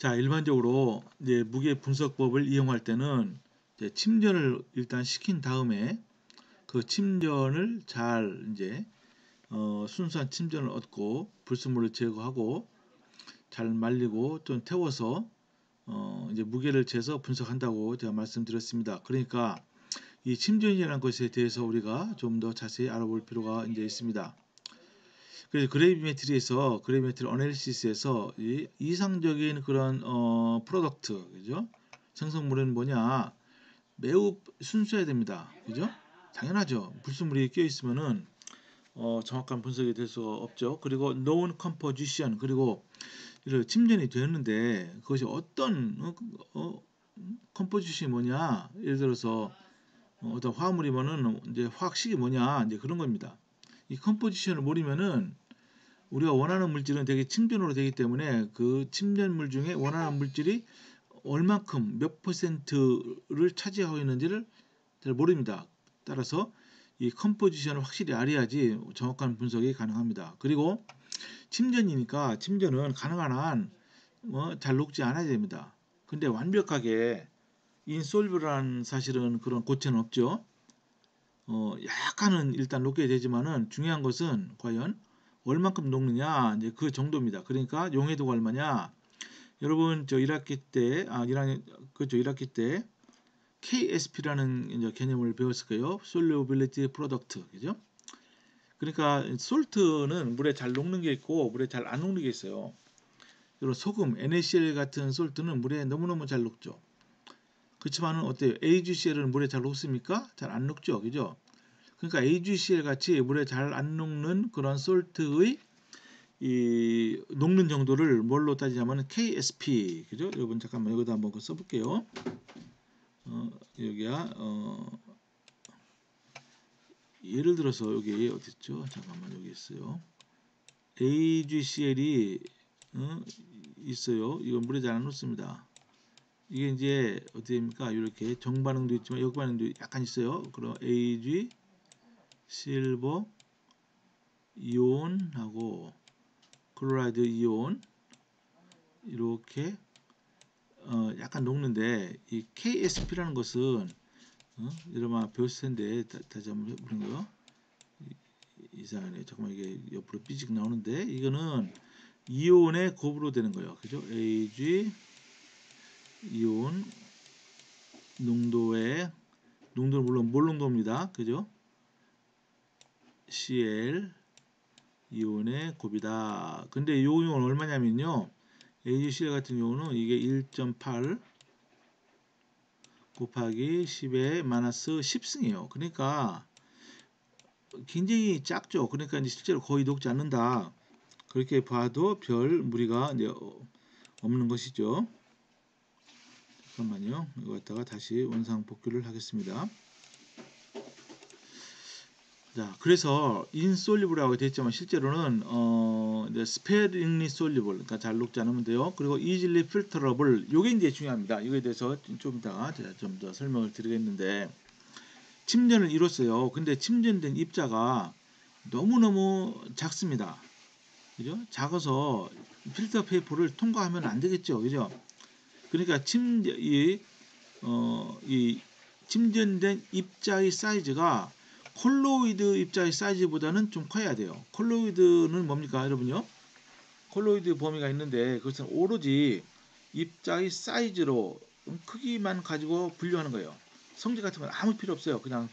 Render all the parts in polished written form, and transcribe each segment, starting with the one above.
자, 일반적으로 이제 무게 분석법을 이용할 때는 이제 침전을 일단 시킨 다음에 그 침전을 잘 이제 순수한 침전을 얻고 불순물을 제거하고 잘 말리고 좀 태워서 이제 무게를 재서 분석한다고 제가 말씀드렸습니다. 그러니까 이 침전이라는 것에 대해서 우리가 좀 더 자세히 알아볼 필요가 이제 있습니다. 그래서 그래비메트리 어널리시스에서 이 이상적인 그런 프로덕트, 그죠? 생성물은 뭐냐? 매우 순수해야 됩니다. 그죠? 당연하죠. 불순물이 껴 있으면은 정확한 분석이 될 수가 없죠. 그리고 known composition, 그리고 이런 침전이 되었는데 그것이 어떤 컴포지션이 뭐냐? 예를 들어서 어떤 화합물이면은 이제 화학식이 뭐냐? 이제 그런 겁니다. 이 컴포지션을 모르면은 우리가 원하는 물질은 되게 침전으로 되기 때문에 그 침전물 중에 원하는 물질이 얼만큼 몇 퍼센트를 차지하고 있는지를 잘 모릅니다. 따라서 이 컴포지션을 확실히 알아야지 정확한 분석이 가능합니다. 그리고 침전이니까 침전은 가능한 한 잘 녹지 않아야 됩니다. 근데 완벽하게 인솔브라는 사실은 그런 고체는 없죠. 약간은 일단 녹게 되지만은 중요한 것은 과연 얼만큼 녹느냐 이제 그 정도입니다. 그러니까 용해도가 얼마냐? 여러분 저 1학기 때 1학년 그죠 1학기 때 KSP라는 이제 개념을 배웠을 거예요. Solubility Product, 그죠? 그러니까 솔트는 물에 잘 녹는 게 있고 물에 잘 안 녹는 게 있어요. 그리고 소금, NaCl 같은 솔트는 물에 너무너무 잘 녹죠. 그렇지만은 어때요? AgCl은 물에 잘 녹습니까? 잘 안 녹죠, 그죠? 그러니까 AgCl 같이 물에 잘 안 녹는 그런 솔트의 이 녹는 정도를 뭘로 따지냐면 KSP, 그죠? 여러분 잠깐만 여기다 한번 써볼게요. 여기야 예를 들어서 여기 어디 있죠? 잠깐만 여기 있어요. AgCl이 있어요. 이건 물에 잘 안 녹습니다. 이게 이제 어떻게 됩니까? 이렇게 정반응도 있지만 역반응도 약간 있어요. 그럼 AG 실버 이온하고 클로라이드 이온 이렇게 약간 녹는데 이 KSP라는 것은 여러분 배웠을 텐데 다시 한번 해보는 거요. 이상하네. 잠깐만 이게 옆으로 삐직 나오는데 이거는 이온의 곱으로 되는 거예요. 그죠? AG 이온 농도는 물론 몰농도입니다. 그죠? Cl 이온의 곱이다. 근데 이 이온은 얼마냐면요. AgCl 같은 경우는 이게 1.8 곱하기 10의 마이너스 10승이에요. 그러니까 굉장히 작죠. 그러니까 이제 실제로 거의 녹지 않는다. 그렇게 봐도 별 무리가 이제 없는 것이죠. 잠깐만요. 이거 갖다가 다시 원상 복귀를 하겠습니다. 자, 그래서 인솔리블이라고 되어 있지만 실제로는 스페링리 솔리블, 그러니까 잘 녹지 않으면 돼요. 그리고 easily filterable, 요게 이제 중요합니다. 이거에 대해서 좀 이따가 제가 좀 더 설명을 드리겠는데 침전을 이뤘어요. 근데 침전된 입자가 너무너무 작습니다. 그죠? 작아서 필터 페이퍼를 통과하면 안 되겠죠. 그죠? 그러니까 이 침전된 입자의 사이즈가 콜로이드 입자의 사이즈보다는 좀 커야 돼요. 콜로이드는 뭡니까, 여러분요? 콜로이드 범위가 있는데 그것은 오로지 입자의 사이즈로 크기만 가지고 분류하는 거예요. 성질 같은 건 아무 필요 없어요. 그냥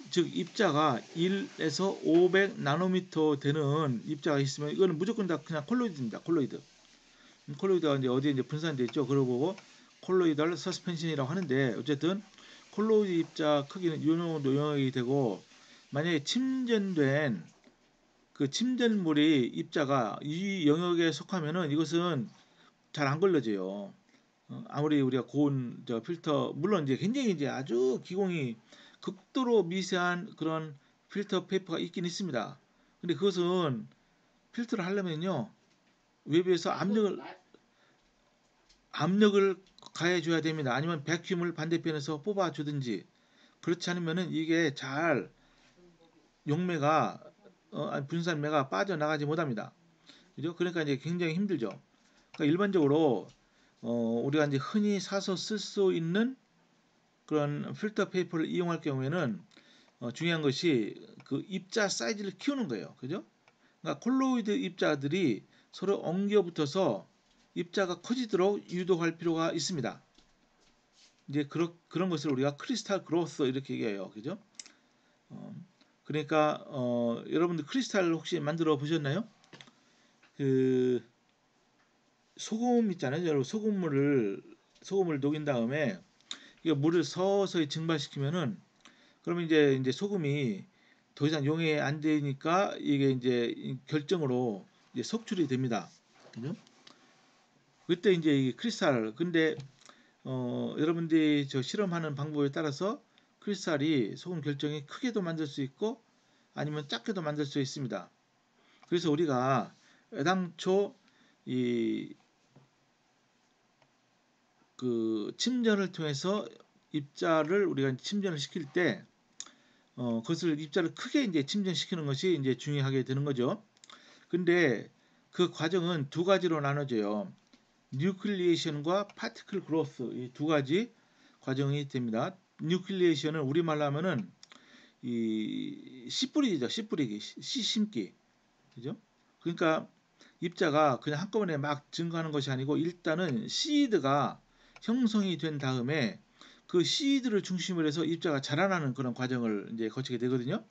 즉 입자가 1에서 500 나노미터 되는 입자가 있으면 이거는 무조건 다 그냥 콜로이드입니다. 콜로이드. 콜로이드가 이제 어디에 이제 분산되어 있죠. 그러고 콜로이달 서스펜션이라고 하는데 어쨌든 콜로이드 입자 크기는 이 정도 영역이 되고 만약에 침전된 그 침전물이 입자가 이 영역에 속하면은 이것은 잘 안 걸러져요. 아무리 우리가 고온 필터 물론 이제 굉장히 이제 아주 기공이 극도로 미세한 그런 필터 페이퍼가 있긴 있습니다. 근데 그것은 필터를 하려면요 외부에서 압력을 가해줘야 됩니다. 아니면 백큐음을 반대편에서 뽑아주든지 그렇지 않으면은 이게 잘 용매가 분산매가 빠져나가지 못합니다. 그죠? 그러니까 이제 굉장히 힘들죠. 그러니까 일반적으로 우리가 이제 흔히 사서 쓸 수 있는 그런 필터 페이퍼를 이용할 경우에는 중요한 것이 그 입자 사이즈를 키우는 거예요. 그죠? 그러니까 콜로이드 입자들이 서로 엉겨 붙어서 입자가 커지도록 유도할 필요가 있습니다. 이제 그런 것을 우리가 크리스탈 그로스 이렇게 얘기해요. 그죠? 어, 그러니까 여러분들 크리스탈 혹시 만들어 보셨나요? 그 소금 있잖아요. 여러분 소금을 녹인 다음에 이거 물을 서서히 증발시키면은 그러면 이제 소금이 더 이상 용해 안 되니까 이게 이제 결정으로 이제 석출이 됩니다. 그죠? 그때 이제 이 크리스탈 근데 여러분들이 저 실험하는 방법에 따라서 크리스탈이 소금 결정이 크게도 만들 수 있고 아니면 작게도 만들 수 있습니다. 그래서 우리가 애당초 이 그 침전을 통해서 입자를 우리가 침전을 시킬 때 그것을 입자를 크게 이제 침전시키는 것이 이제 중요하게 되는 거죠. 근데 그 과정은 두 가지로 나눠져요. 뉴클리에이션과 파티클 그로스 이 두 가지 과정이 됩니다. 뉴클리에이션은 우리말로 하면은 이 씨 뿌리죠. 씨 뿌리기, 씨 심기. 그죠? 그러니까 입자가 그냥 한꺼번에 막 증가하는 것이 아니고 일단은 시드가 형성이 된 다음에 그 시드를 중심으로 해서 입자가 자라나는 그런 과정을 이제 거치게 되거든요.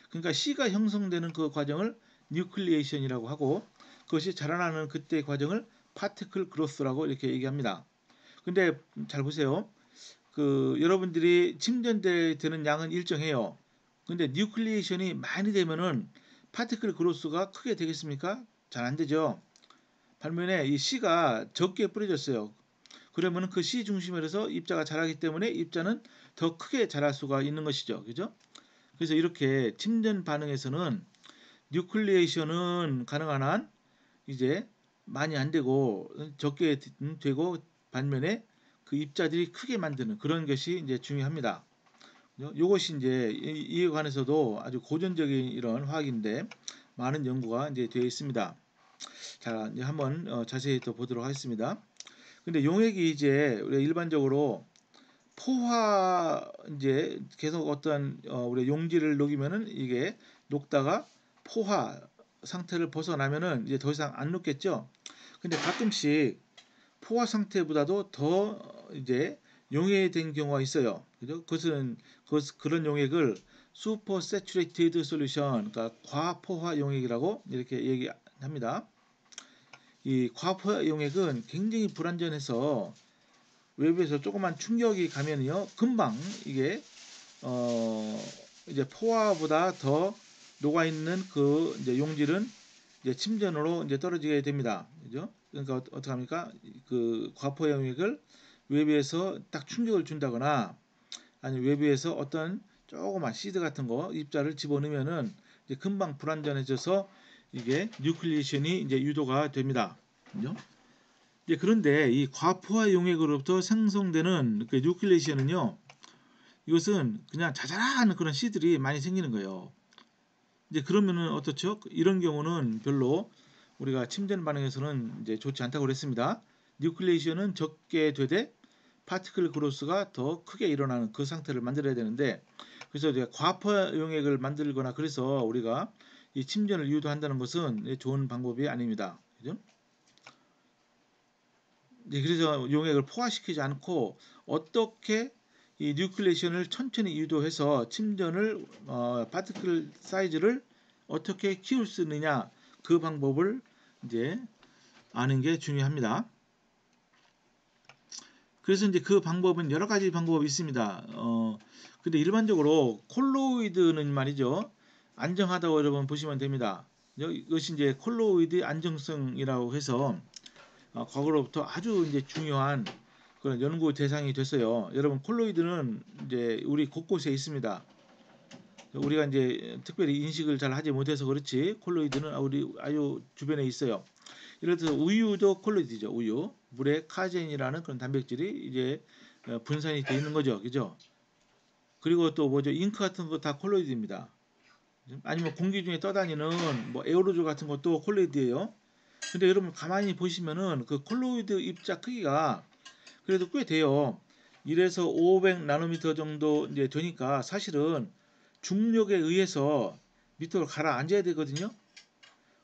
그러니까 씨가 형성되는 그 과정을 뉴클리에이션이라고 하고 그것이 자라나는 그때의 과정을 파티클 그로스라고 이렇게 얘기합니다. 근데 잘 보세요. 그 여러분들이 침전되는 양은 일정해요. 근데 뉴클리에이션이 많이 되면은 파티클 그로스가 크게 되겠습니까? 잘 안 되죠. 반면에 이 C가 적게 뿌려졌어요. 그러면 그 C 중심으로 해서 입자가 자라기 때문에 입자는 더 크게 자랄 수가 있는 것이죠. 그죠? 그래서 이렇게 침전 반응에서는 뉴클리에이션은 가능한 한 이제 많이 안 되고 적게 되고 반면에 그 입자들이 크게 만드는 그런 것이 이제 중요합니다. 요것이 이제 이에 관해서도 아주 고전적인 이런 화학인데 많은 연구가 이제 되어 있습니다. 자, 이제 한번 자세히 또 보도록 하겠습니다. 근데 용액이 이제 우리가 일반적으로 포화 이제 계속 어떤 우리 용지를 녹이면은 이게 녹다가 포화 상태를 벗어나면은 이제 더 이상 안 녹겠죠. 근데 가끔씩 포화 상태보다도 더 이제 용해된 경우가 있어요. 그죠? 그런 용액을 슈퍼 세츄레이티드 솔루션, 그러니까 과포화 용액이라고 이렇게 얘기합니다. 이 과포화 용액은 굉장히 불완전해서 외부에서 조그만 충격이 가면요 금방 이게 어 이제 포화보다 더 녹아 있는 그 이제 용질은 이제 침전으로 이제 떨어지게 됩니다. 그죠? 그러니까 어떻게 합니까? 그 과포 영역을 외부에서 딱 충격을 준다거나 아니면 외부에서 어떤 조그만 시드 같은 거 입자를 집어넣으면은 이제 금방 불완전해져서 이게 뉴클리에이션이 이제 유도가 됩니다. 그죠? 이제 그런데 이 과포화 용액으로부터 생성되는 그 뉴클리에이션은요, 이것은 그냥 자잘한 그런 씨들이 많이 생기는 거예요. 이제 그러면은 어떻죠? 이런 경우는 별로 우리가 침전 반응에서는 이제 좋지 않다고 그랬습니다. 뉴클리에이션은 적게 되되 파티클 그로스가 더 크게 일어나는 그 상태를 만들어야 되는데 그래서 이제 과포 용액을 만들거나 그래서 우리가 이 침전을 유도한다는 것은 좋은 방법이 아닙니다. 그죠? 네, 그래서 용액을 포화시키지 않고 어떻게 이 뉴클레이션을 천천히 유도해서 침전을 파티클 사이즈를 어떻게 키울 수 있느냐 그 방법을 이제 아는 게 중요합니다. 그래서 이제 그 방법은 여러 가지 방법이 있습니다. 근데 일반적으로 콜로이드는 말이죠. 안정하다고 여러분 보시면 됩니다. 이것이 이제 콜로이드 안정성이라고 해서 과거로부터 아주 이제 중요한 그런 연구 대상이 됐어요. 여러분 콜로이드는 이제 우리 곳곳에 있습니다. 우리가 이제 특별히 인식을 잘 하지 못해서 그렇지 콜로이드는 우리 아주 주변에 있어요. 예를 들어서 우유도 콜로이드죠. 우유 물에 카제인이라는 그런 단백질이 이제 분산이 되어 있는 거죠. 그죠? 그리고 또 뭐죠? 잉크 같은 거 다 콜로이드입니다. 아니면 공기 중에 떠다니는 뭐 에어로졸 같은 것도 콜로이드예요. 근데 여러분 가만히 보시면은 그 콜로이드 입자 크기가 그래도 꽤 돼요. 1에서 500 나노미터 정도 이제 되니까 사실은 중력에 의해서 밑으로 가라앉아야 되거든요.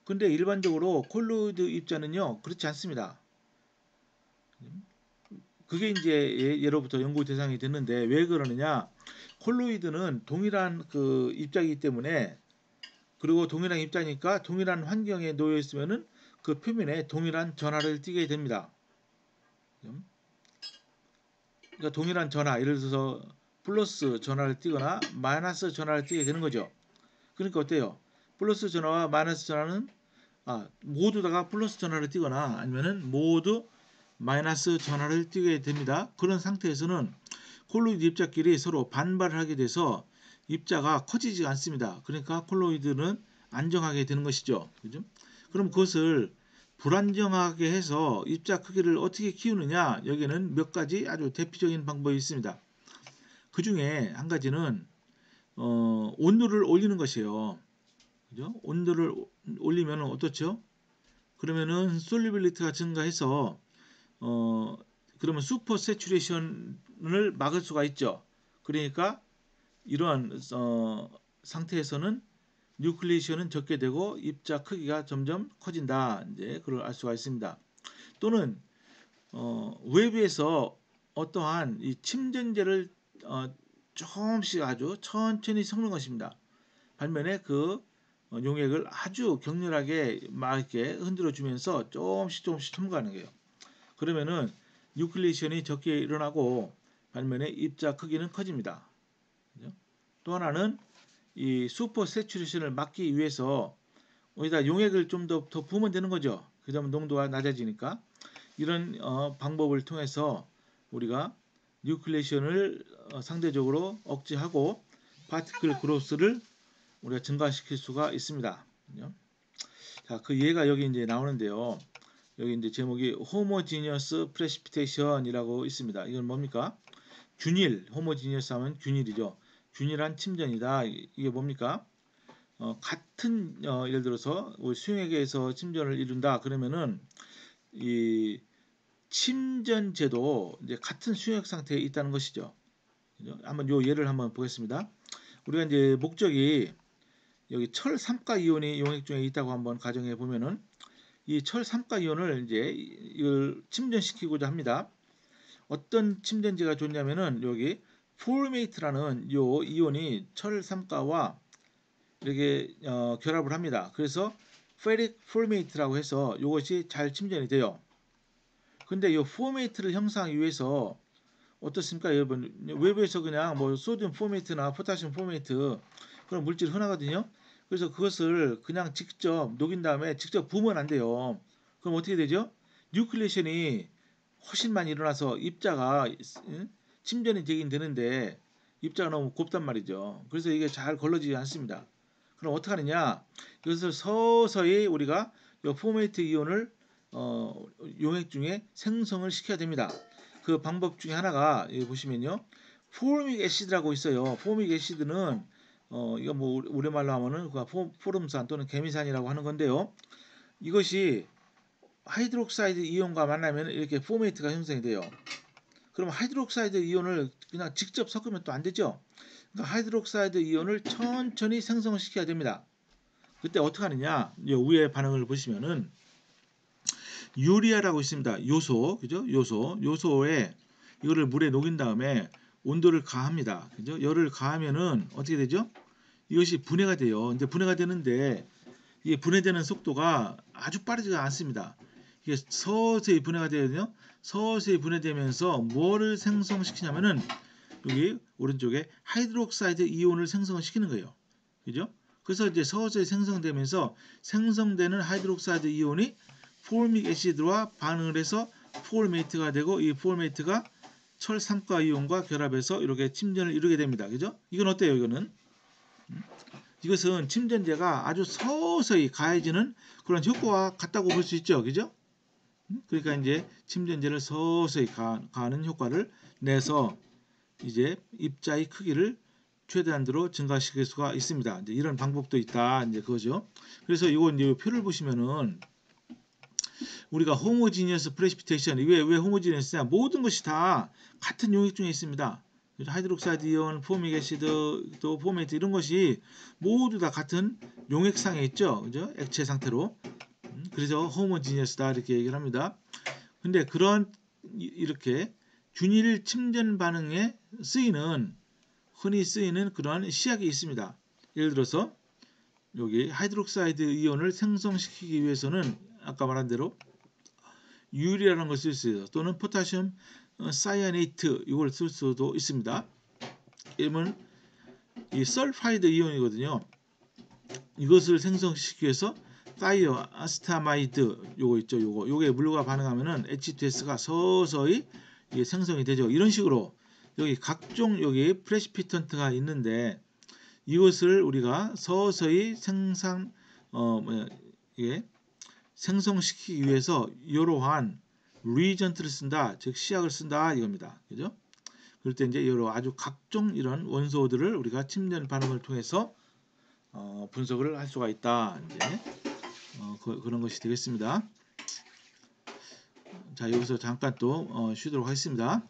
근데 일반적으로 콜로이드 입자는요 그렇지 않습니다. 그게 이제 예로부터 연구 대상이 됐는데 왜 그러느냐? 콜로이드는 동일한 그 입자이기 때문에 그리고 동일한 입자니까 동일한 환경에 놓여 있으면은 그 표면에 동일한 전하를 띠게 됩니다. 그러니까 동일한 전하, 예를 들어서 플러스 전하를 띠거나 마이너스 전하를 띠게 되는 거죠. 그러니까 어때요? 플러스 전하와 마이너스 전하는 모두 다가 플러스 전하를 띠거나 아니면은 모두 마이너스 전하를 띠게 됩니다. 그런 상태에서는 콜로이드 입자끼리 서로 반발을 하게 돼서 입자가 커지지 않습니다. 그러니까 콜로이드는 안정하게 되는 것이죠. 그죠? 그럼 그것을 불안정하게 해서 입자 크기를 어떻게 키우느냐? 여기에는 몇 가지 아주 대표적인 방법이 있습니다. 그 중에 한 가지는 온도를 올리는 것이에요. 그죠? 온도를 올리면 어떻죠? 그러면은 솔리빌리티가 증가해서 그러면 슈퍼 세츄레이션을 막을 수가 있죠. 그러니까 이러한 상태에서는 뉴클리에이션은 적게 되고 입자 크기가 점점 커진다. 이제 그걸 알 수가 있습니다. 또는 외부에서 어떠한 이 침전제를 조금씩 아주 천천히 섞는 것입니다. 반면에 그 용액을 아주 격렬하게 막 이렇게 흔들어 주면서 조금씩 첨가하는 거예요. 그러면은 뉴클리에이션이 적게 일어나고 반면에 입자 크기는 커집니다. 그죠? 또 하나는 이 슈퍼 세츄레이션을 막기 위해서 여기다 용액을 좀 더 부으면 되는 거죠. 그러면 농도가 낮아지니까 이런 방법을 통해서 우리가 뉴클리에이션을 상대적으로 억제하고 파티클 그로스를 우리가 증가시킬 수가 있습니다. 자, 그 예가 여기 이제 나오는데요. 여기 이제 제목이 호모지니어스 프레시피테이션이라고 있습니다. 이건 뭡니까? 균일, 호모지니어스 하면 균일이죠. 균일한 침전이다. 이게 뭡니까? 같은 예를 들어서 수용액에서 침전을 이룬다. 그러면은 이 침전제도 이제 같은 수용액 상태에 있다는 것이죠. 그죠? 한번 요 예를 한번 보겠습니다. 우리가 이제 목적이 여기 철 3가 이온이 용액 중에 있다고 한번 가정해 보면은 이 철 3가 이온을 이제 이걸 침전시키고자 합니다. 어떤 침전제가 좋냐면은 여기 폴메이트라는 요 이온이 철 3가와 이렇게 결합을 합니다. 그래서 페릭 폴메이트라고 해서 이것이 잘 침전이 돼요. 근데 이 폴메이트를 형성하기 위해서 어떻습니까, 여러분? 외부에서 그냥 뭐 소듐 폴메이트나 포타슘 폴메이트 그런 물질이 흔하거든요. 그래서 그것을 그냥 직접 녹인 다음에 직접 부으면 안 돼요. 그럼 어떻게 되죠? 뉴클리에이션이 훨씬 많이 일어나서 입자가 침전이 되긴 되는데 입자가 너무 곱단 말이죠. 그래서 이게 잘 걸러지지 않습니다. 그럼 어떻게 하느냐? 이것을 서서히 우리가 이 포메이트 이온을 용액 중에 생성을 시켜야 됩니다. 그 방법 중에 하나가 여기 보시면요, 포르믹 애시드라고 있어요. 포르믹 애시드는 이거 뭐 우리말로 하면은 포름산 또는 개미산이라고 하는 건데요. 이것이 하이드록사이드 이온과 만나면 이렇게 포메이트가 형성이 돼요. 그럼 하이드록사이드 이온을 그냥 직접 섞으면 또 안 되죠. 그러니까 하이드록사이드 이온을 천천히 생성을 시켜야 됩니다. 그때 어떻게 하느냐? 이 위에 반응을 보시면은 유리아라고 있습니다. 요소, 그죠? 요소에 이거를 물에 녹인 다음에 온도를 가합니다. 그죠? 열을 가하면은 어떻게 되죠? 이것이 분해가 돼요. 이제 분해가 되는데 이게 분해되는 속도가 아주 빠르지가 않습니다. 이게 서서히 분해가 되거든요. 서서히 분해되면서 뭐를 생성시키냐면은 여기 오른쪽에 하이드록사이드 이온을 생성을 시키는 거예요. 그죠? 그래서 이제 서서히 생성되면서 생성되는 하이드록사이드 이온이 포르믹 애시드와 반응을 해서 포르메이트가 되고 이 포르메이트가 철 3가 이온과 결합해서 이렇게 침전을 이루게 됩니다. 그죠? 이건 어때요? 이것은 침전제가 아주 서서히 가해지는 그런 효과가 같다고 볼 수 있죠. 그죠? 그러니까 이제 침전제를 서서히 가하는 효과를 내서 이제 입자의 크기를 최대한으로 증가시킬 수가 있습니다. 이제 이런 방법도 있다. 이제 그거죠. 그래서 이거 이제 표를 보시면은 우리가 호모지니어스 프레시피테이션 왜 호모지니어스냐? 모든 것이 다 같은 용액 중에 있습니다. 하이드록사이드 이온, 포믹 애시드, 또 포메이트 이런 것이 모두 다 같은 용액상에 있죠. 그죠? 액체 상태로. 그래서 호모지니어스다 이렇게 얘기를 합니다. 근데 그런 이렇게 균일 침전 반응에 흔히 쓰이는 그런 시약이 있습니다. 예를 들어서 여기 하이드록사이드 이온을 생성시키기 위해서는 아까 말한 대로 유리라는 걸 쓸 수 있어요. 또는 포타슘 사이아네이트 이걸 쓸 수도 있습니다. 이러면 이 설파이드 이온이거든요. 이것을 생성시키기 위해서 타이어 아스타마이드 요거 있죠. 요게 물과 반응하면은 H2S가 서서히 생성이 되죠. 이런 식으로 여기 각종 여기 프레시피턴트가 있는데 이것을 우리가 서서히 생성시키기 위해서 이러한 리전트를 쓴다, 즉 시약을 쓴다 이겁니다. 그죠? 그럴 때 이제 여러 아주 각종 이런 원소들을 우리가 침전 반응을 통해서 분석을 할 수가 있다. 이제 그런 것이 되겠습니다. 자, 여기서 잠깐 또 쉬도록 하겠습니다.